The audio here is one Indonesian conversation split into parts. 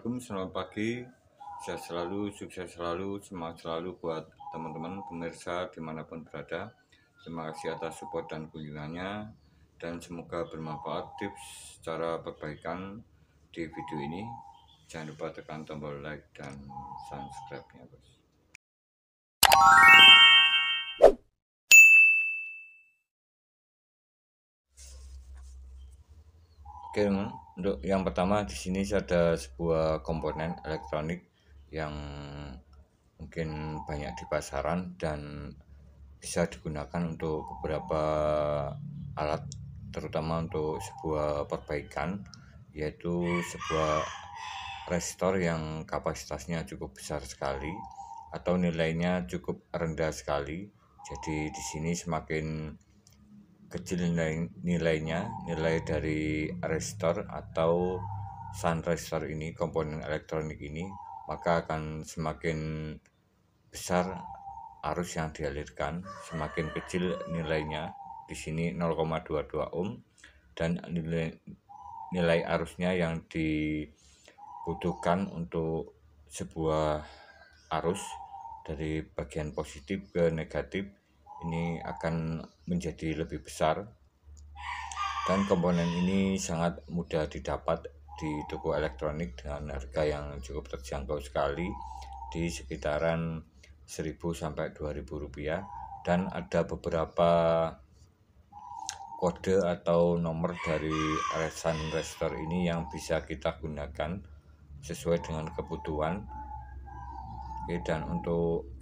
Assalamualaikum, selamat pagi, sehat selalu, sukses selalu, semangat selalu buat teman-teman pemirsa dimanapun berada. Terima kasih atas support dan kunjungannya, dan semoga bermanfaat tips cara perbaikan di video ini. Jangan lupa tekan tombol like dan subscribe-nya, bos. Oke, teman. Untuk yang pertama di sini ada sebuah komponen elektronik yang mungkin banyak di pasaran dan bisa digunakan untuk beberapa alat, terutama untuk sebuah perbaikan, yaitu sebuah restor yang kapasitasnya cukup besar sekali atau nilainya cukup rendah sekali. Jadi di sini semakin kecil nilai dari restor atau sun restor ini, komponen elektronik ini, maka akan semakin besar arus yang dialirkan. Semakin kecil nilainya, di sini 0,22 ohm, dan nilai arusnya yang dibutuhkan untuk sebuah arus dari bagian positif ke negatif ini akan menjadi lebih besar. Dan komponen ini sangat mudah didapat di toko elektronik dengan harga yang cukup terjangkau sekali, di sekitaran 1.000 sampai 2.000 rupiah, dan ada beberapa kode atau nomor dari sun restor ini yang bisa kita gunakan sesuai dengan kebutuhan. Oke, dan untuk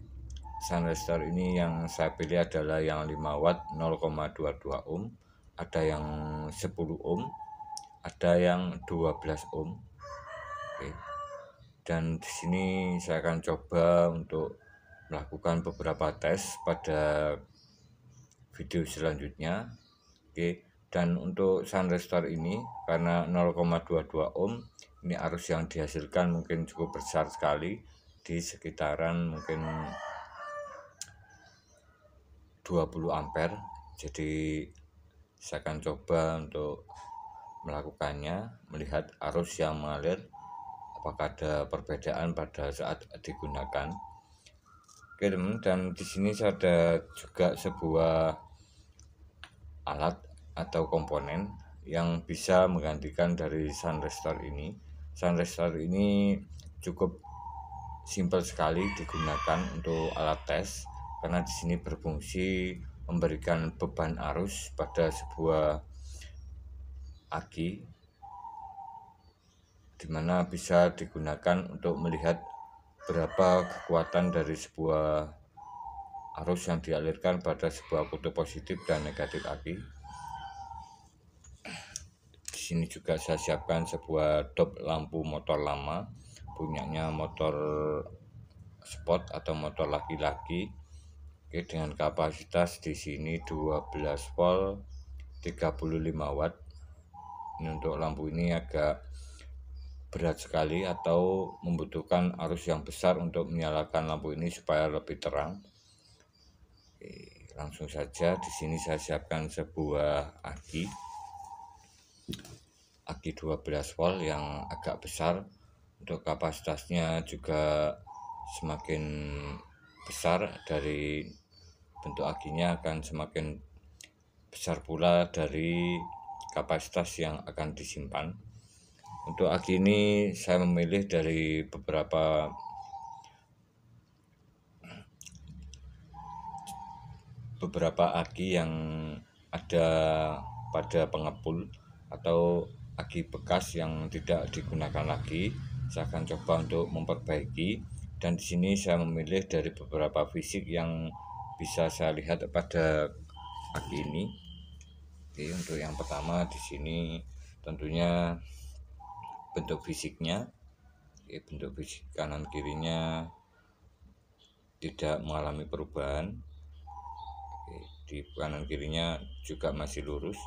sun restor ini yang saya pilih adalah yang 5 watt 0,22 ohm, ada yang 10 ohm, ada yang 12 ohm. Oke. Dan di sini saya akan coba untuk melakukan beberapa tes pada video selanjutnya. Oke. Dan untuk sun restor ini karena 0,22 ohm, ini arus yang dihasilkan mungkin cukup besar sekali, di sekitaran mungkin 20 ampere. Jadi saya akan coba untuk melakukannya, melihat arus yang mengalir apakah ada perbedaan pada saat digunakan. Oke, teman, dan di sini ada juga sebuah alat atau komponen yang bisa menggantikan dari sun restor ini. Sun restor ini cukup simpel sekali digunakan untuk alat tes, karena di sini berfungsi memberikan beban arus pada sebuah aki, dimana bisa digunakan untuk melihat berapa kekuatan dari sebuah arus yang dialirkan pada sebuah kutub positif dan negatif aki. Di sini juga saya siapkan sebuah dop lampu motor lama, punyanya motor sport atau motor laki-laki. Oke, dengan kapasitas di sini 12 volt 35 watt. Ini untuk lampu ini agak berat sekali atau membutuhkan arus yang besar untuk menyalakan lampu ini supaya lebih terang. Oke, langsung saja di sini saya siapkan sebuah aki 12 volt yang agak besar. Untuk kapasitasnya juga semakin besar, dari bentuk akinya akan semakin besar pula dari kapasitas yang akan disimpan. Untuk aki ini saya memilih dari beberapa aki yang ada pada pengepul atau aki bekas yang tidak digunakan lagi. Saya akan coba untuk memperbaiki, dan di sini saya memilih dari beberapa fisik yang bisa saya lihat pada aki ini. Oke, untuk yang pertama di sini tentunya bentuk fisiknya. Oke, bentuk fisik kanan kirinya tidak mengalami perubahan. Oke, di kanan kirinya juga masih lurus,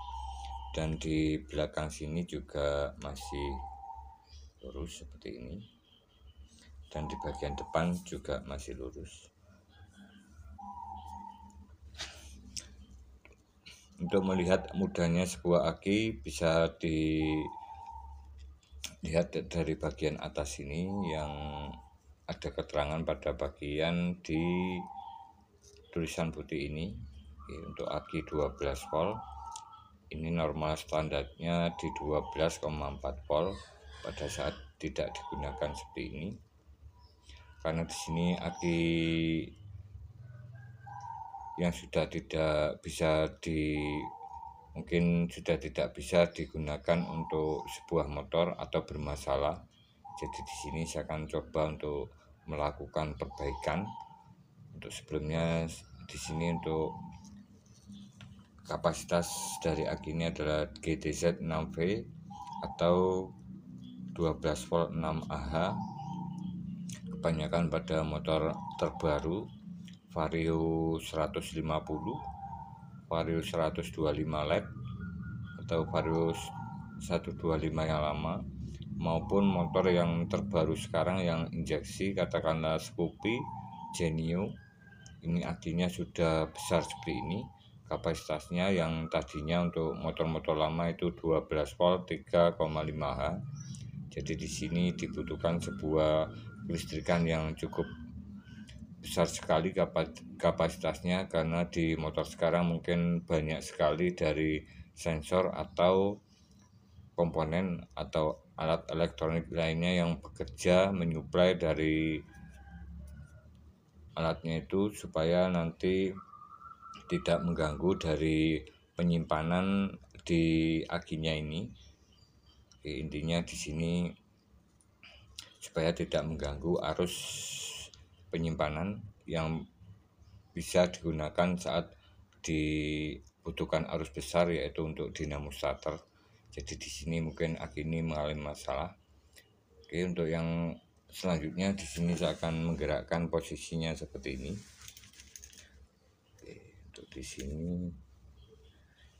dan di belakang sini juga masih lurus seperti ini, dan di bagian depan juga masih lurus. Untuk melihat mudahnya sebuah aki bisa lihat dari bagian atas ini yang ada keterangan pada bagian di tulisan putih ini. Untuk aki 12 volt ini normal standarnya di 12,4 volt pada saat tidak digunakan seperti ini, karena di sini aki yang sudah tidak bisa mungkin sudah tidak bisa digunakan untuk sebuah motor atau bermasalah. Jadi di sini saya akan coba untuk melakukan perbaikan. Untuk sebelumnya di sini untuk kapasitas dari aki ini adalah GTZ 6V atau 12 volt 6 Ah, kebanyakan pada motor terbaru Vario 150, Vario 125 LED atau Vario 125 yang lama, maupun motor yang terbaru sekarang yang injeksi, katakanlah Scoopy, Genio. Ini akinya sudah besar seperti ini. Kapasitasnya yang tadinya untuk motor-motor lama itu 12 volt 3,5 Ah. Jadi di sini dibutuhkan sebuah kelistrikan yang cukup besar sekali kapasitasnya, karena di motor sekarang mungkin banyak sekali dari sensor atau komponen atau alat elektronik lainnya yang bekerja menyuplai dari alatnya itu supaya nanti tidak mengganggu dari penyimpanan di akinya ini. Intinya di sini supaya tidak mengganggu arus penyimpanan yang bisa digunakan saat dibutuhkan arus besar, yaitu untuk dinamo starter. Jadi di sini mungkin aki ini mengalami masalah. Oke, untuk yang selanjutnya di sini saya akan menggerakkan posisinya seperti ini. Oke, untuk di sini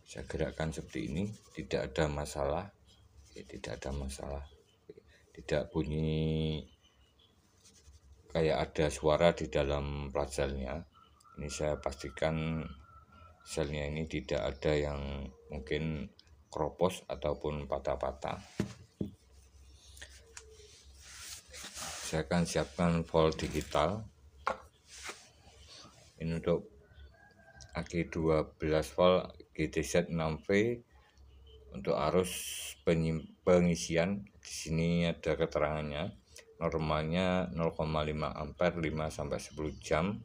saya gerakkan seperti ini, tidak ada masalah. Oke, tidak ada masalah. Oke, tidak bunyi kayak ada suara di dalam plat selnya. Ini saya pastikan selnya ini tidak ada yang mungkin kropos ataupun patah-patah. Saya akan siapkan volt digital. Ini untuk aki 12 volt GTZ 6V untuk arus pengisian. Di sini ada keterangannya. Normalnya 0,5 ampere 5 sampai 10 jam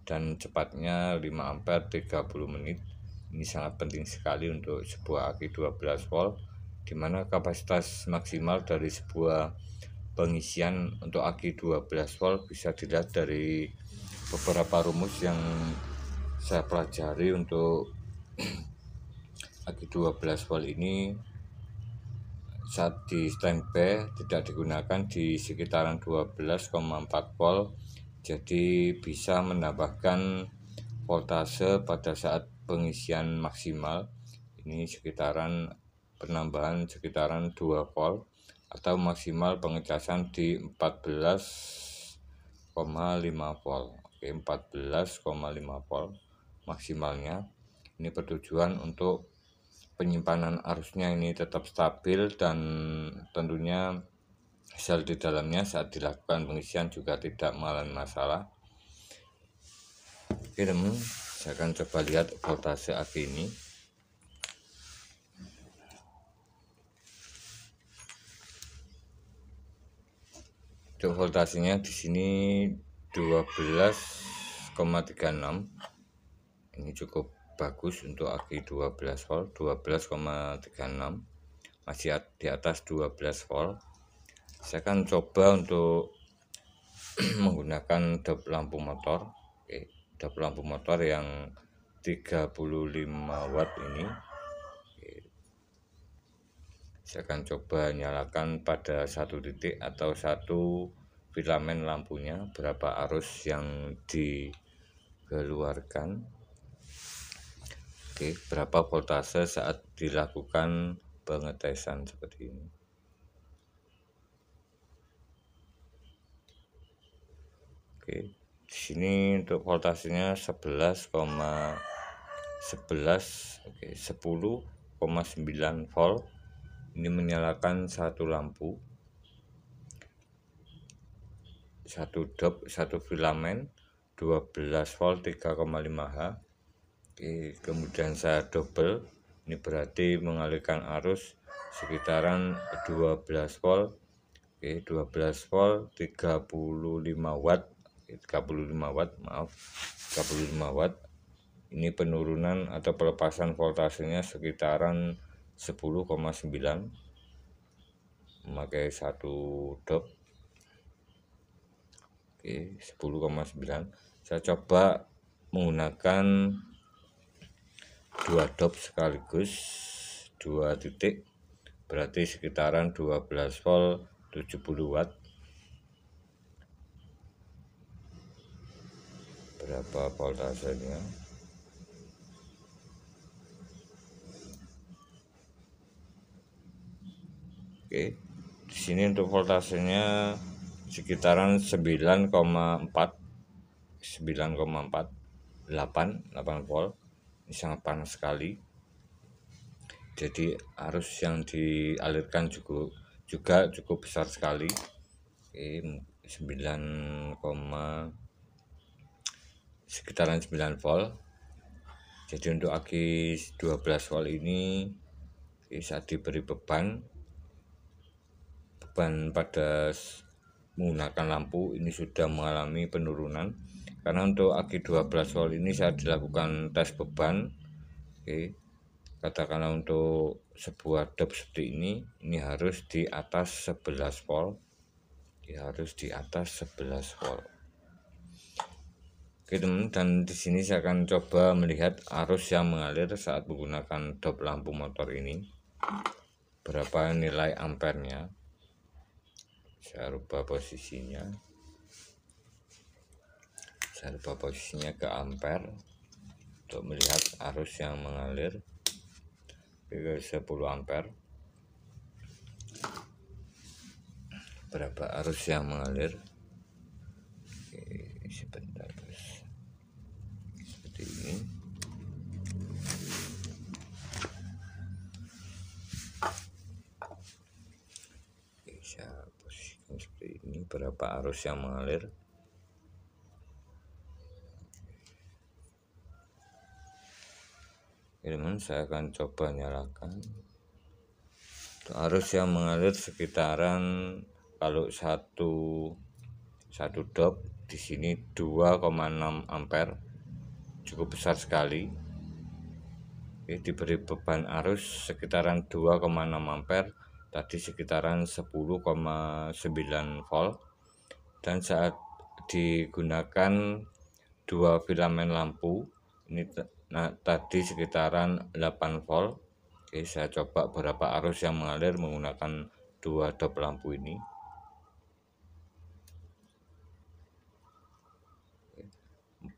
dan cepatnya 5 ampere 30 menit. Ini sangat penting sekali untuk sebuah aki 12 volt, dimana kapasitas maksimal dari sebuah pengisian untuk aki 12 volt bisa dilihat dari beberapa rumus yang saya pelajari. Untuk aki 12 volt ini saat di standby tidak digunakan di sekitaran 12,4 volt, jadi bisa menambahkan voltase pada saat pengisian maksimal. Ini penambahan sekitaran 2 volt atau maksimal pengecasan di 14,5 volt. Oke, 14,5 volt maksimalnya. Ini bertujuan untuk penyimpanan arusnya ini tetap stabil, dan tentunya sel di dalamnya saat dilakukan pengisian juga tidak mengalami masalah. Oke teman, saya akan coba lihat voltase aki ini. Untuk voltasenya di sini 12,36. Ini cukup bagus untuk aki 12 volt, 12,36, masih di atas 12 volt. Saya akan coba untuk menggunakan dop lampu motor. Oke, dop lampu motor yang 35 watt ini. Oke, saya akan coba nyalakan pada satu titik atau satu filamen lampunya, berapa arus yang dikeluarkan. Oke, berapa voltase saat dilakukan pengetesan seperti ini. Oke, di sini untuk voltasenya 11,11, oke, 10,9 volt. Ini menyalakan satu lampu. 1 dop 1 filamen 12 volt 3,5H. Oke, kemudian saya double, ini berarti mengalirkan arus sekitaran 12 volt. Oke, 12 volt 35 watt, 35 watt, maaf, 35 watt. Ini penurunan atau pelepasan voltasenya sekitaran 10,9, memakai 1 dop. Oke, 10,9. Saya coba menggunakan 2 dop sekaligus 2 titik, berarti sekitaran 12 volt 70 watt. Berapa voltasenya? Oke, di sini untuk voltasenya sekitaran 9,8 volt. Ini sangat panas sekali. Jadi arus yang dialirkan juga cukup besar sekali. Oke, sekitaran 9 volt. Jadi untuk aki 12 volt ini saat diberi beban pada menggunakan lampu ini sudah mengalami penurunan, karena untuk aki 12 volt ini saya dilakukan tes beban. Oke, katakanlah untuk sebuah dop seperti ini harus di atas 11 volt, harus di atas 11 volt. Oke teman, dan di sini saya akan coba melihat arus yang mengalir saat menggunakan dop lampu motor ini, berapa nilai ampernya. Saya rubah posisinya ke ampere untuk melihat arus yang mengalir ke 10 ampere. Berapa arus yang mengalir? Oke, sebentar guys, seperti ini. Oke, saya posisikan seperti ini, berapa arus yang mengalir. Teman, saya akan coba nyalakan. Arus yang mengalir sekitaran, kalau satu dop di sini 2,6 ampere, cukup besar sekali. Oke, diberi beban arus sekitaran 2,6 ampere, tadi sekitaran 10,9 volt, dan saat digunakan 2 filamen lampu ini tadi sekitaran 8 volt. Oke, saya coba berapa arus yang mengalir menggunakan 2 dop lampu ini.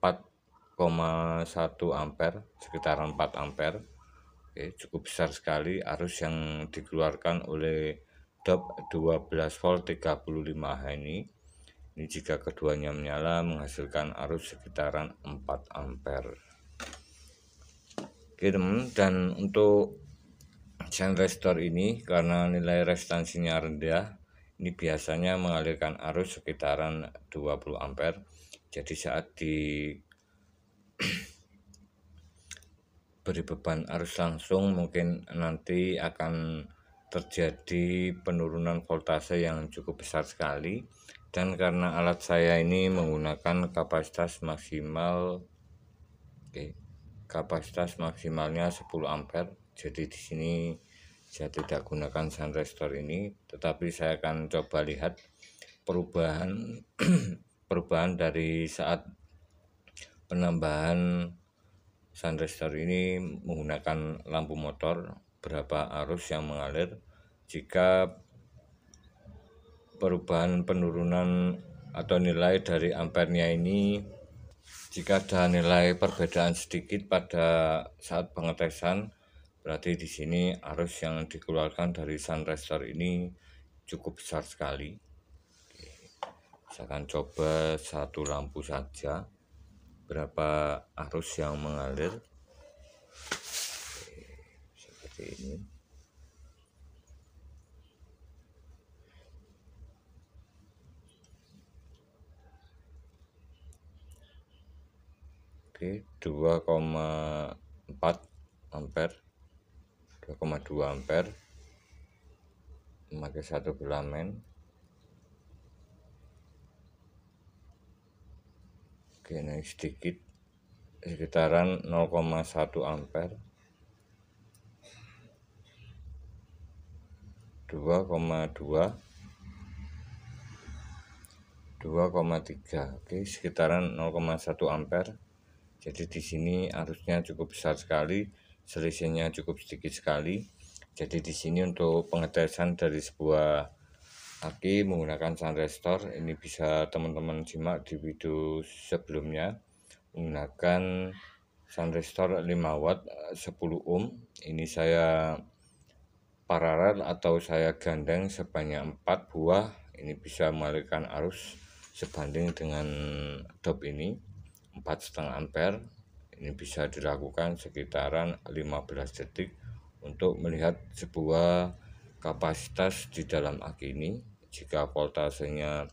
4,1 ampere, sekitaran 4 ampere. Oke, cukup besar sekali arus yang dikeluarkan oleh dop 12 volt 35H ini. Ini jika keduanya menyala menghasilkan arus sekitaran 4 ampere. Oke teman, dan untuk shunts resistor ini karena nilai resistansinya rendah, ini biasanya mengalirkan arus sekitaran 20 ampere. Jadi saat diberi beban arus langsung mungkin nanti akan terjadi penurunan voltase yang cukup besar sekali. Dan karena alat saya ini menggunakan kapasitas maksimal, kapasitas maksimalnya 10 ampere. Jadi di sini saya tidak gunakan shunts resistor ini, tetapi saya akan coba lihat perubahan dari saat penambahan shunts resistor ini menggunakan lampu motor, berapa arus yang mengalir. Jika perubahan penurunan atau nilai dari ampernya ini, jika ada nilai perbedaan sedikit pada saat pengetesan, berarti di sini arus yang dikeluarkan dari shunts resistor ini cukup besar sekali. Oke, saya akan coba satu lampu saja, berapa arus yang mengalir. Oke, seperti ini. Oke, 2,4 ampere, 2,2 ampere, memakai satu filamen. Oke, naik sedikit, sekitaran 0,1 ampere, 2,2, 2,3. Oke, sekitaran 0,1 ampere. Jadi di sini arusnya cukup besar sekali, selisihnya cukup sedikit sekali. Jadi di sini untuk pengetesan dari sebuah aki menggunakan sunrestor ini bisa teman-teman simak di video sebelumnya, menggunakan sunrestor 5 watt 10 ohm. Ini saya paralel atau saya gandeng sebanyak 4 buah. Ini bisa mengalirkan arus sebanding dengan dop ini 4,5 ampere. Ini bisa dilakukan sekitaran 15 detik untuk melihat sebuah kapasitas di dalam aki ini. Jika voltasenya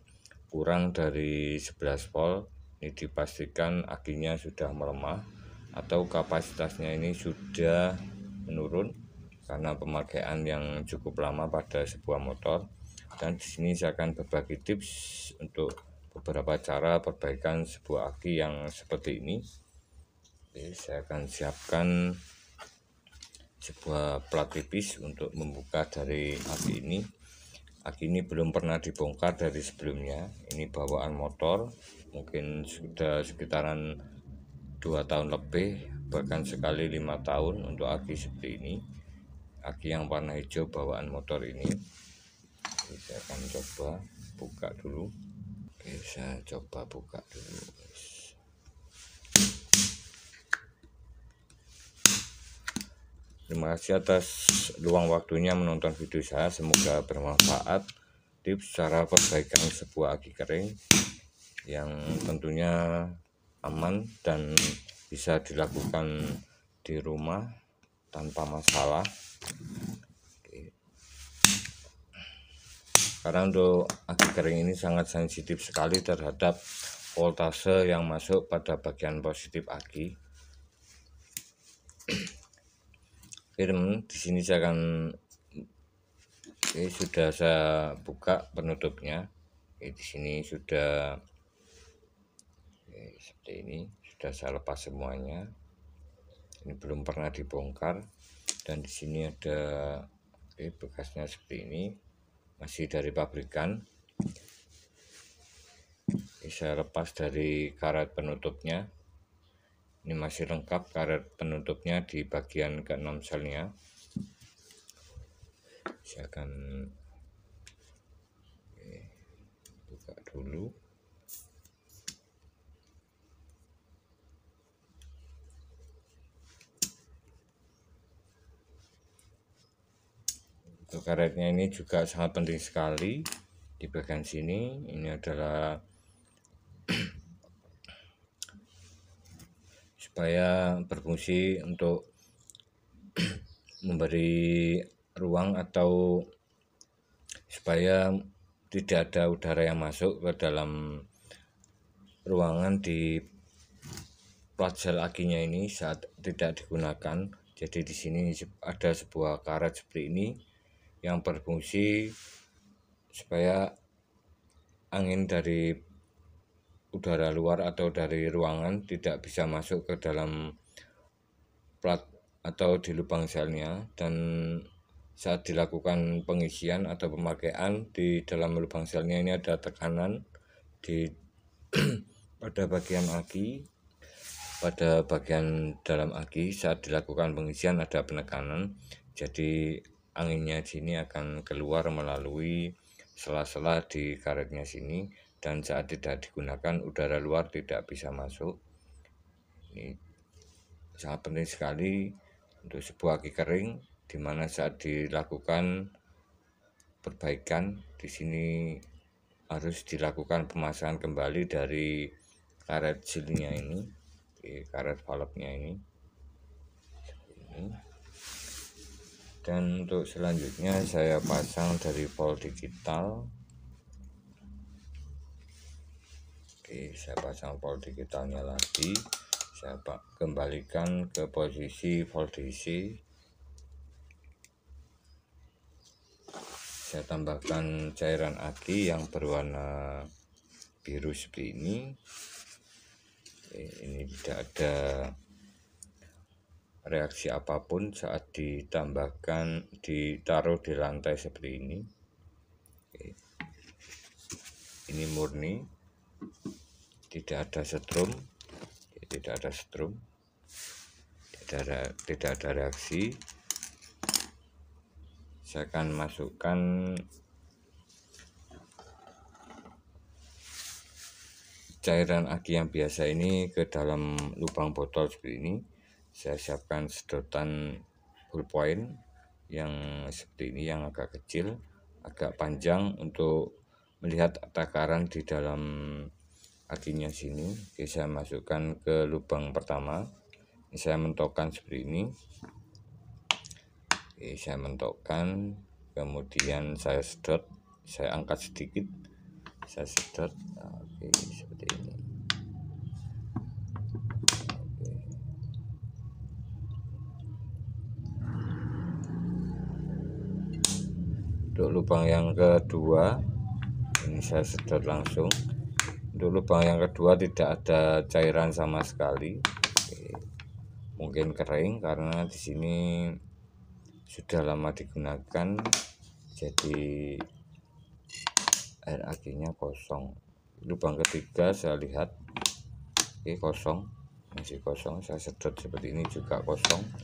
kurang dari 11 volt, ini dipastikan akinya sudah melemah atau kapasitasnya ini sudah menurun karena pemakaian yang cukup lama pada sebuah motor. Dan di sini saya akan berbagi tips untuk beberapa cara perbaikan sebuah aki yang seperti ini. Oke, saya akan siapkan sebuah plat tipis untuk membuka dari aki ini. Aki ini belum pernah dibongkar dari sebelumnya. Ini bawaan motor, mungkin sudah sekitaran 2 tahun lebih, bahkan sekali 5 tahun untuk aki seperti ini. Aki yang warna hijau bawaan motor ini. Oke, saya akan coba buka dulu. Oke, saya coba buka dulu. Terima kasih atas luang waktunya menonton video saya, semoga bermanfaat. Tips cara perbaikan sebuah aki kering yang tentunya aman dan bisa dilakukan di rumah tanpa masalah. Oke. Karena untuk aki kering ini sangat sensitif sekali terhadap voltase yang masuk pada bagian positif aki. Di sini saya akan sudah saya buka penutupnya. Di sini sudah seperti ini, sudah saya lepas semuanya. Ini belum pernah dibongkar dan di sini ada bekasnya seperti ini, masih dari pabrikan. Saya lepas dari karet penutupnya. Ini masih lengkap karet penutupnya di bagian ke-6 selnya. Saya akan buka dulu. Untuk karetnya ini juga sangat penting sekali di bagian sini. Ini adalah supaya berfungsi untuk memberi ruang atau supaya tidak ada udara yang masuk ke dalam ruangan di plat sel akinya ini saat tidak digunakan. Jadi di sini ada sebuah karet seperti ini yang berfungsi supaya angin dari udara luar atau dari ruangan tidak bisa masuk ke dalam plat atau di lubang selnya, dan saat dilakukan pengisian atau pemakaian di dalam lubang selnya ini ada tekanan di pada bagian aki, pada bagian dalam aki saat dilakukan pengisian ada penekanan, jadi anginnya sini akan keluar melalui sela-sela di karetnya sini, dan saat tidak digunakan udara luar tidak bisa masuk. Ini sangat penting sekali untuk sebuah aki kering, dimana saat dilakukan perbaikan di sini harus dilakukan pemasangan kembali dari karet silnya ini, karet valve-nya ini. Dan untuk selanjutnya saya pasang dari volt digital. Oke, saya pasang volt digitalnya lagi. Saya kembalikan ke posisi volt DC. Saya tambahkan cairan aki yang berwarna biru seperti ini. Ini tidak ada reaksi apapun saat ditaruh di lantai seperti ini. Ini murni, tidak ada setrum, tidak ada reaksi. Saya akan masukkan cairan aki yang biasa ini ke dalam lubang botol seperti ini. Saya siapkan sedotan ballpoint yang seperti ini, yang agak kecil, agak panjang untuk melihat takaran di dalam akinya sini. Oke, saya masukkan ke lubang pertama. Ini saya mentokkan seperti ini. Oke, saya mentokkan, kemudian saya sedot, saya angkat sedikit, saya sedot. Oke, seperti ini. Oke. Untuk lubang yang kedua, ini saya sedot langsung. Untuk lubang yang kedua tidak ada cairan sama sekali. Oke. Mungkin kering karena di sini sudah lama digunakan, jadi air akinya kosong. Lubang ketiga saya lihat, oke, kosong, masih kosong. Saya sedot seperti ini juga kosong.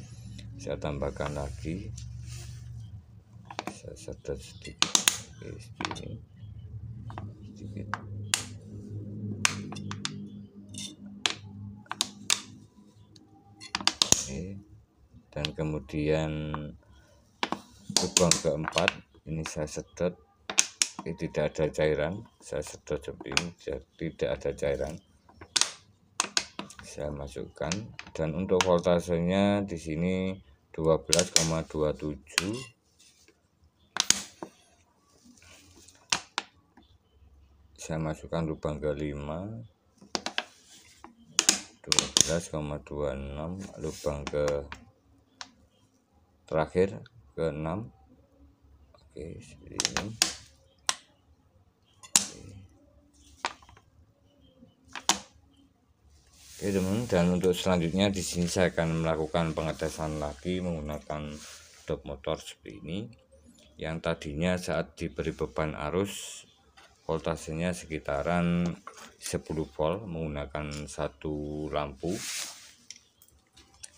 Saya tambahkan lagi, saya sedot sedikit, oke, seperti ini, sedikit. Oke, dan kemudian lubang keempat ini saya sedot. Tidak ada cairan, saya sedot seperti ini, tidak ada cairan. Saya masukkan, dan untuk voltasenya di sini 12,27. Saya masukkan lubang ke-5, 12,26, lubang terakhir ke-6. Oke, seperti ini. Oke teman, dan untuk selanjutnya di sini saya akan melakukan pengetesan lagi menggunakan dop motor seperti ini. Yang tadinya saat diberi beban arus voltasenya sekitaran 10 volt menggunakan satu lampu,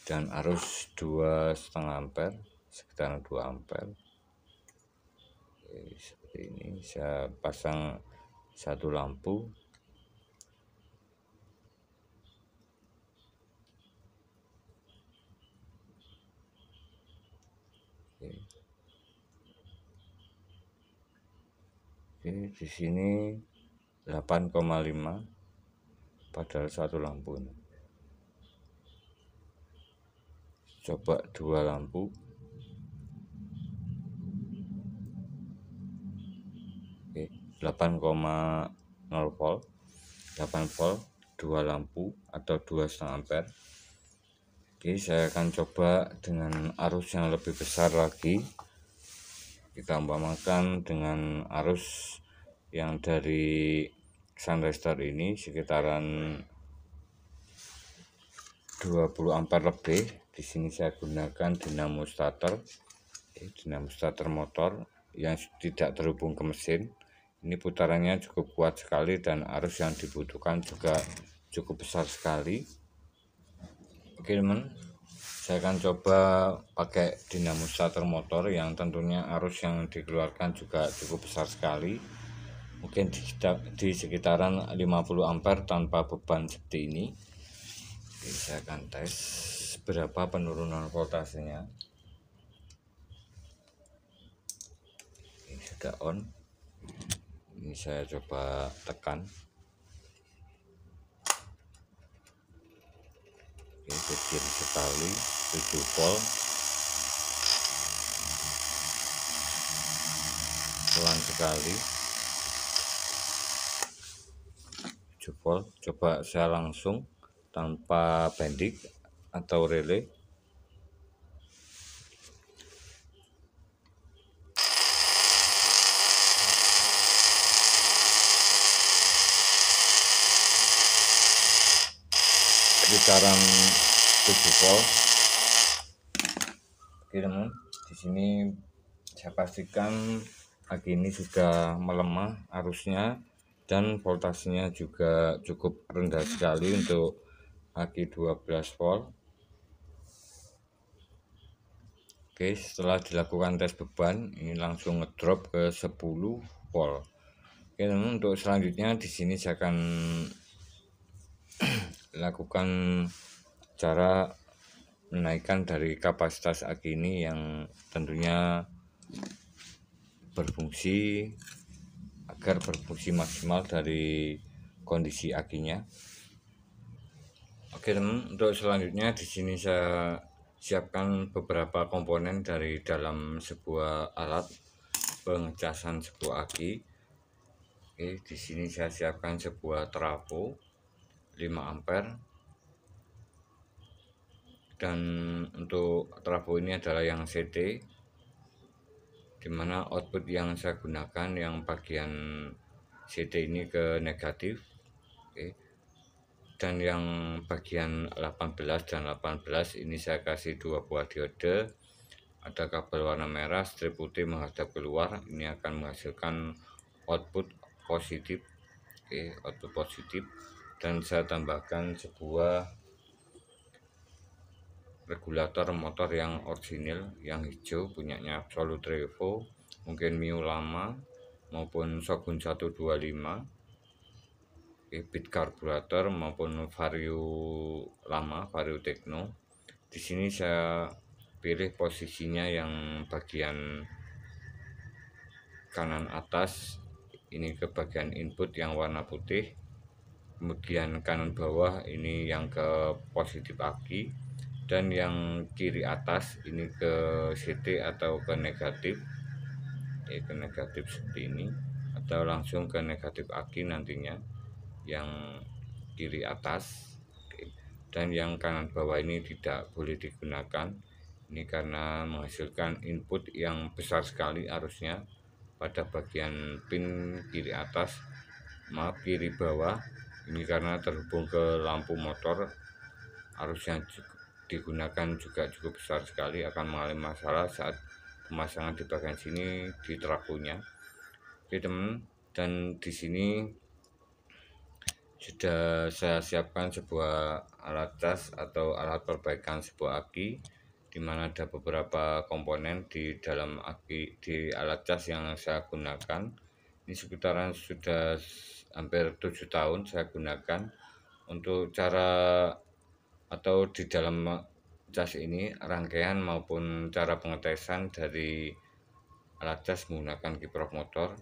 dan arus 2,5 ampere, sekitaran 2 ampere. Oke, seperti ini. Saya pasang satu lampu. Oke, di sini 8,5 padahal satu lampu. Coba dua lampu. Oke, 8,0 volt, 8 volt, dua lampu atau 2,5 ampere. Oke, saya akan coba dengan arus yang lebih besar lagi. Kita umpamakan dengan arus yang dari sunrestor ini sekitaran 20 ampere lebih. Di sini saya gunakan dinamo starter, dinamo starter motor yang tidak terhubung ke mesin. Ini putarannya cukup kuat sekali dan arus yang dibutuhkan juga cukup besar sekali. Oke teman, saya akan coba pakai dinamo starter motor yang tentunya arus yang dikeluarkan juga cukup besar sekali, mungkin di sekitaran 50 ampere tanpa beban seperti ini. Oke, saya akan tes berapa penurunan voltasenya. Ini sudah on. Ini saya coba tekan. Oke, kecil sekali, 7 volt. Pelan sekali, 7 volt. Coba saya langsung tanpa bendik atau relay. Sekitaran 7 volt. Oke teman, di sini saya pastikan aki ini sudah melemah arusnya dan voltasenya juga cukup rendah sekali untuk aki 12 volt. Oke, setelah dilakukan tes beban ini langsung ngedrop ke 10 volt. Oke teman, untuk selanjutnya di sini saya akan lakukan cara menaikkan dari kapasitas aki ini yang tentunya berfungsi agar berfungsi maksimal dari kondisi akinya. Oke teman, untuk selanjutnya di sini saya siapkan beberapa komponen dari dalam sebuah alat pengecasan sebuah aki. Oke, di sini saya siapkan sebuah trafo 5 ampere. Dan untuk trafo ini adalah yang CT, dimana output yang saya gunakan yang bagian CT ini ke negatif. Oke. Dan yang bagian 18 dan 18 ini saya kasih 2 buah diode, ada kabel warna merah, strip putih menghadap keluar. Ini akan menghasilkan output positif. Oke, output positif. Dan saya tambahkan sebuah regulator motor yang orisinil, yang hijau, punyanya Absolute Revo, mungkin Mio lama maupun Shogun 125, bit karburator maupun Vario lama, Vario Techno. Di sini saya pilih posisinya yang bagian kanan atas ini ke bagian input yang warna putih, kemudian kanan bawah ini yang ke positif aki, dan yang kiri atas ini ke CT atau ke negatif, ke negatif seperti ini, atau langsung ke negatif aki nantinya yang kiri atas. Dan yang kanan bawah ini tidak boleh digunakan, ini karena menghasilkan input yang besar sekali arusnya pada bagian pin kiri atas, kiri bawah ini, karena terhubung ke lampu motor, arus yang digunakan juga cukup besar sekali, akan mengalami masalah saat pemasangan di bagian sini di trafonya. Oke teman, dan di sini sudah saya siapkan sebuah alat cas atau alat perbaikan sebuah aki, dimana ada beberapa komponen di dalam aki, di alat cas yang saya gunakan. Ini sekitaran sudah hampir 7 tahun saya gunakan. Untuk cara atau di dalam cas ini, rangkaian maupun cara pengetesan dari alat cas menggunakan kiprok motor,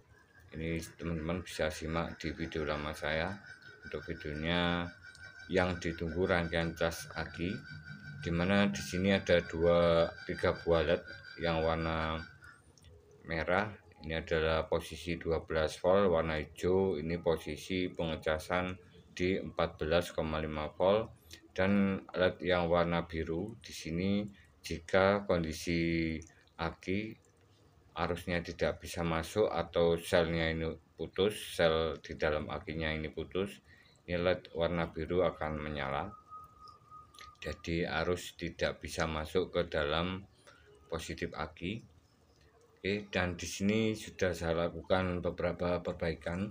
ini teman-teman bisa simak di video lama saya. Untuk videonya yang ditunggu rangkaian cas aki, dimana di sini ada 3 buah LED yang warna merah, ini adalah posisi 12 volt, warna hijau ini posisi pengecasan di 14,5 volt, dan LED yang warna biru di sini jika kondisi aki arusnya tidak bisa masuk atau selnya ini putus, sel di dalam akinya ini putus, ini LED warna biru akan menyala, jadi arus tidak bisa masuk ke dalam positif aki. Oke, dan di sini sudah saya lakukan beberapa perbaikan.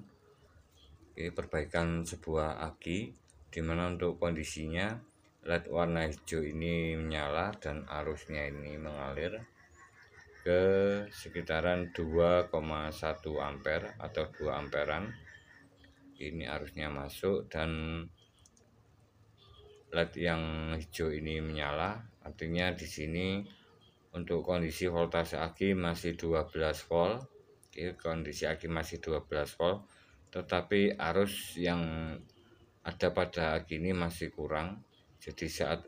Oke, perbaikan sebuah aki, dimana untuk kondisinya LED warna hijau ini menyala dan arusnya ini mengalir ke sekitaran 2,1 ampere atau 2 amperan. Ini arusnya masuk dan LED yang hijau ini menyala, artinya di sini untuk kondisi voltase aki masih 12 volt. Oke, kondisi aki masih 12 volt, tetapi arus yang ada pada aki ini masih kurang. Jadi saat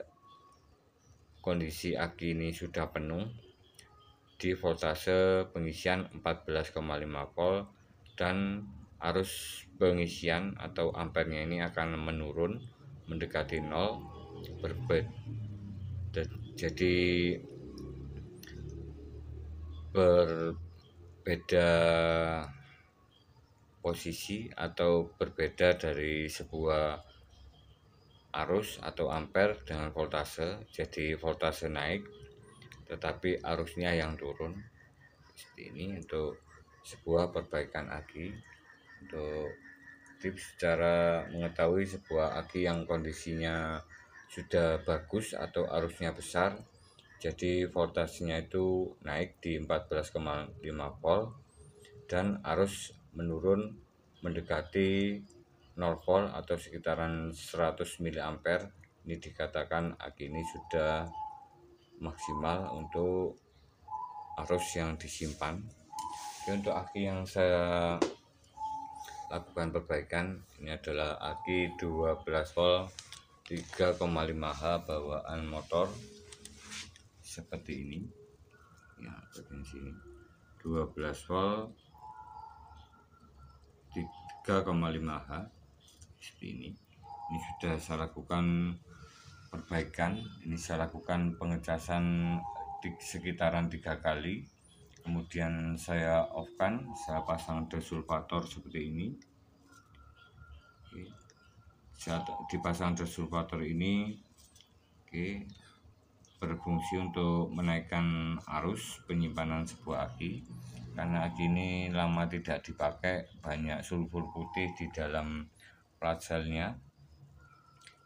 kondisi aki ini sudah penuh di voltase pengisian 14,5 volt, dan arus pengisian atau ampernya ini akan menurun mendekati 0 jadi berbeda posisi atau berbeda dari sebuah arus atau ampere dengan voltase. Jadi voltase naik tetapi arusnya yang turun. Seperti ini untuk sebuah perbaikan aki. Untuk tips cara mengetahui sebuah aki yang kondisinya sudah bagus atau arusnya besar, jadi voltasenya itu naik di 14,5 volt dan arus menurun mendekati 0 volt atau sekitaran 100 mA. Ini dikatakan aki ini sudah maksimal untuk arus yang disimpan. Jadi untuk aki yang saya lakukan perbaikan ini adalah aki 12 volt 3,5H bawaan motor seperti ini ya, bagian sini 12 volt 3,5H seperti ini sudah saya lakukan perbaikan. Ini saya lakukan pengecasan di sekitaran 3 kali, kemudian saya off-kan, saya pasang desulfator seperti ini. Oke. Saat dipasang desulfator ini berfungsi untuk menaikkan arus penyimpanan sebuah aki, karena aki ini lama tidak dipakai, banyak sulfur putih di dalam plat selnya.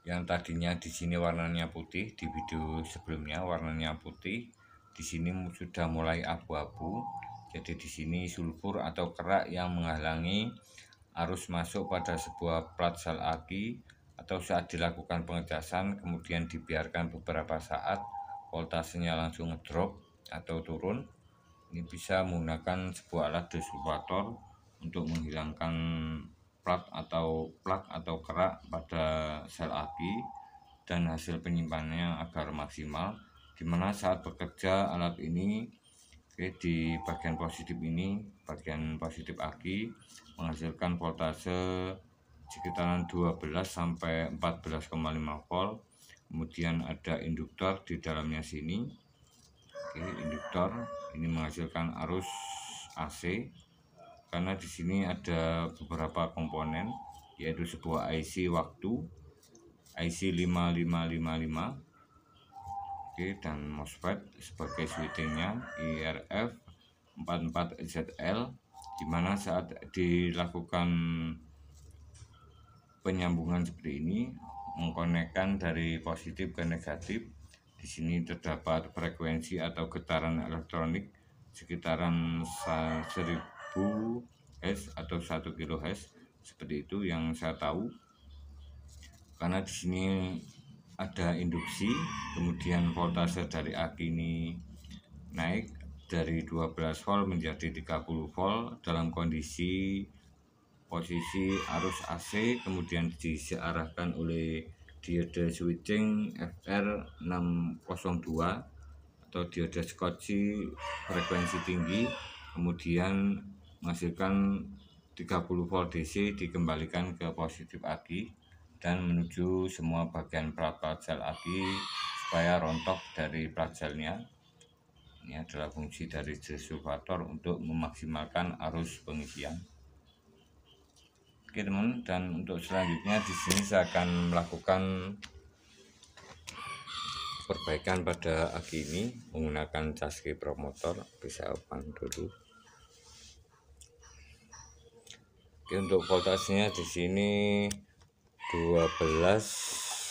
Yang tadinya di sini warnanya putih, di video sebelumnya warnanya putih, di sini sudah mulai abu-abu. Jadi di sini sulfur atau kerak yang menghalangi arus masuk pada sebuah plat sel aki, atau saat dilakukan pengecasan kemudian dibiarkan beberapa saat voltasenya langsung ngedrop atau turun. Ini bisa menggunakan sebuah alat desulfator untuk menghilangkan plak atau kerak pada sel aki dan hasil penyimpanannya agar maksimal, dimana saat bekerja alat ini di bagian positif ini, bagian positif aki menghasilkan voltase sekitaran 12 sampai 14,5 volt. Kemudian ada induktor di dalamnya sini. Induktor ini menghasilkan arus AC, karena di sini ada beberapa komponen, yaitu sebuah IC waktu IC 5555 dan MOSFET sebagai switchingnya IRF 44ZL, dimana saat dilakukan penyambungan seperti ini mengkonekkan dari positif ke negatif. Di sini terdapat frekuensi atau getaran elektronik sekitaran 1000 Hz atau 1 kHz, seperti itu yang saya tahu. Karena di sini ada induksi, kemudian voltase dari aki ini naik dari 12 volt menjadi 30 volt dalam kondisi posisi arus AC, kemudian diarahkan oleh diode switching FR602 atau diode Schottky frekuensi tinggi, kemudian menghasilkan 30 volt DC dikembalikan ke positif aki dan menuju semua bagian plat sel aki supaya rontok dari plat selnya. Ini adalah fungsi dari desulfator untuk memaksimalkan arus pengisian. Oke teman, dan untuk selanjutnya di sini saya akan melakukan perbaikan pada aki ini menggunakan Chasqui promotor. Bisa open dulu. Oke, untuk voltasenya di sini 12,2.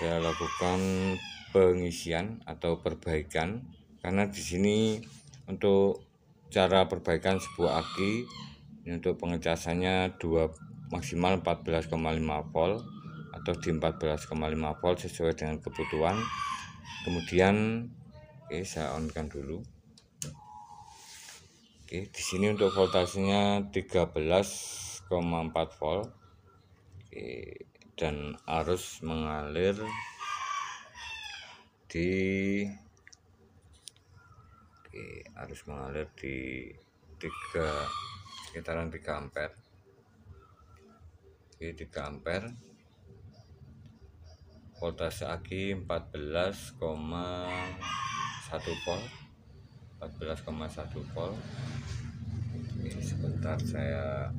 Saya lakukan pengisian atau perbaikan, karena di sini untuk cara perbaikan sebuah aki ini untuk pengecasannya maksimal 14,5 volt atau di 14,5 volt sesuai dengan kebutuhan. Kemudian saya on-kan dulu. Di sini untuk voltasenya 13,4 volt. Dan arus mengalir di arus mengalir di 3 sekitaran 3 ampere. 3 ampere, voltase aki 14,1 volt. 14,1 volt. Ini sebentar saya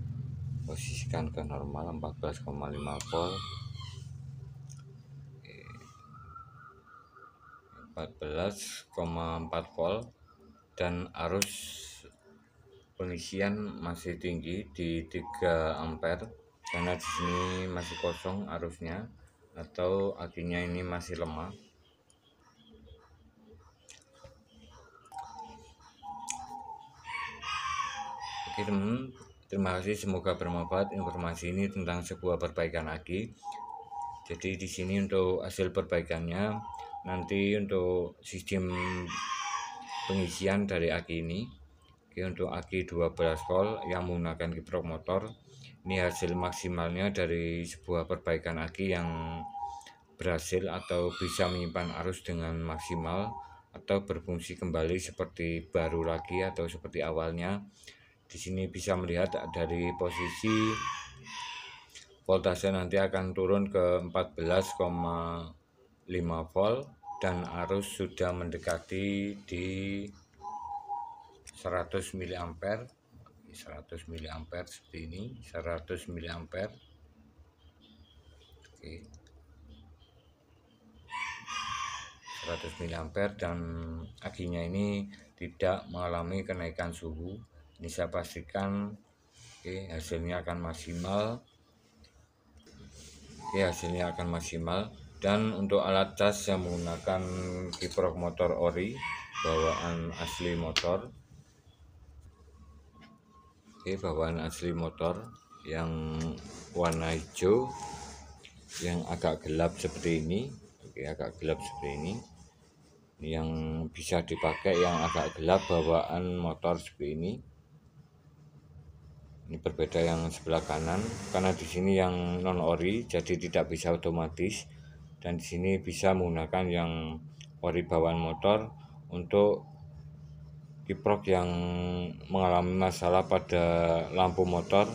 posisikan ke normal 14,5 volt. 14,4 volt, dan arus pengisian masih tinggi di 3 ampere karena di sini masih kosong arusnya atau akinya ini masih lemah. Oke teman, terima kasih, semoga bermanfaat informasi ini tentang sebuah perbaikan aki. Jadi di sini untuk hasil perbaikannya, nanti untuk sistem pengisian dari aki ini. Oke, untuk aki 12 volt yang menggunakan kiprok motor, ini hasil maksimalnya dari sebuah perbaikan aki yang berhasil atau bisa menyimpan arus dengan maksimal atau berfungsi kembali seperti baru lagi atau seperti awalnya. Di sini bisa melihat dari posisi voltase nanti akan turun ke 14,5 volt dan arus sudah mendekati di 100 mA. 100 mA seperti ini, 100 mA. Oke. 100 mA, dan akinya ini tidak mengalami kenaikan suhu. Ini saya pastikan. Oke, hasilnya akan maksimal. Oke, hasilnya akan maksimal. Dan untuk alat cas yang menggunakan kiprok motor ori bawaan asli motor. Oke, bawaan asli motor yang warna hijau yang agak gelap seperti ini. Oke, agak gelap seperti ini. Yang bisa dipakai yang agak gelap bawaan motor seperti ini. Ini berbeda yang sebelah kanan karena di sini yang non ori jadi tidak bisa otomatis, dan di sini bisa menggunakan yang ori bawaan motor untuk kiprok yang mengalami masalah pada lampu motor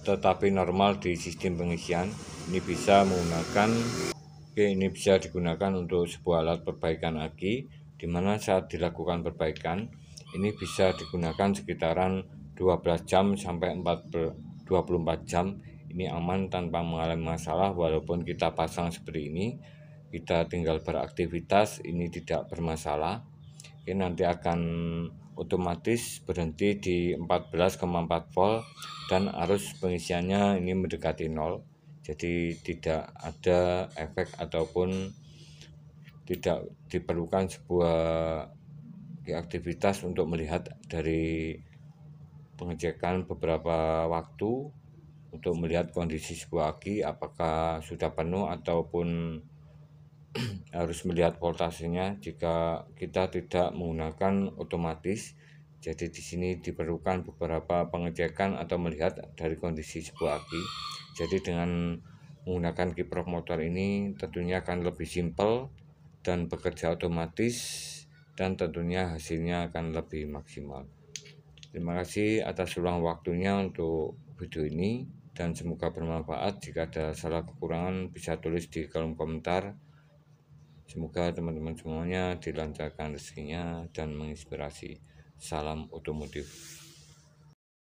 tetapi normal di sistem pengisian. Ini bisa menggunakan, ini bisa digunakan untuk sebuah alat perbaikan aki, dimana saat dilakukan perbaikan ini bisa digunakan sekitaran 12 jam sampai 24 jam. Ini aman tanpa mengalami masalah, walaupun kita pasang seperti ini, kita tinggal beraktivitas, ini tidak bermasalah. Oke, nanti akan otomatis berhenti di 14,4 volt dan arus pengisiannya ini mendekati 0. Jadi tidak ada efek ataupun tidak diperlukan sebuah aktivitas untuk melihat dari pengecekan beberapa waktu untuk melihat kondisi sebuah aki apakah sudah penuh ataupun harus melihat voltasenya jika kita tidak menggunakan otomatis. Jadi di sini diperlukan beberapa pengecekan atau melihat dari kondisi sebuah aki. Jadi dengan menggunakan kiprok motor ini tentunya akan lebih simpel dan bekerja otomatis, dan tentunya hasilnya akan lebih maksimal. Terima kasih atas luang waktunya untuk video ini, dan semoga bermanfaat. Jika ada salah kekurangan bisa tulis di kolom komentar. Semoga teman-teman semuanya dilancarkan rezekinya dan menginspirasi. Salam otomotif.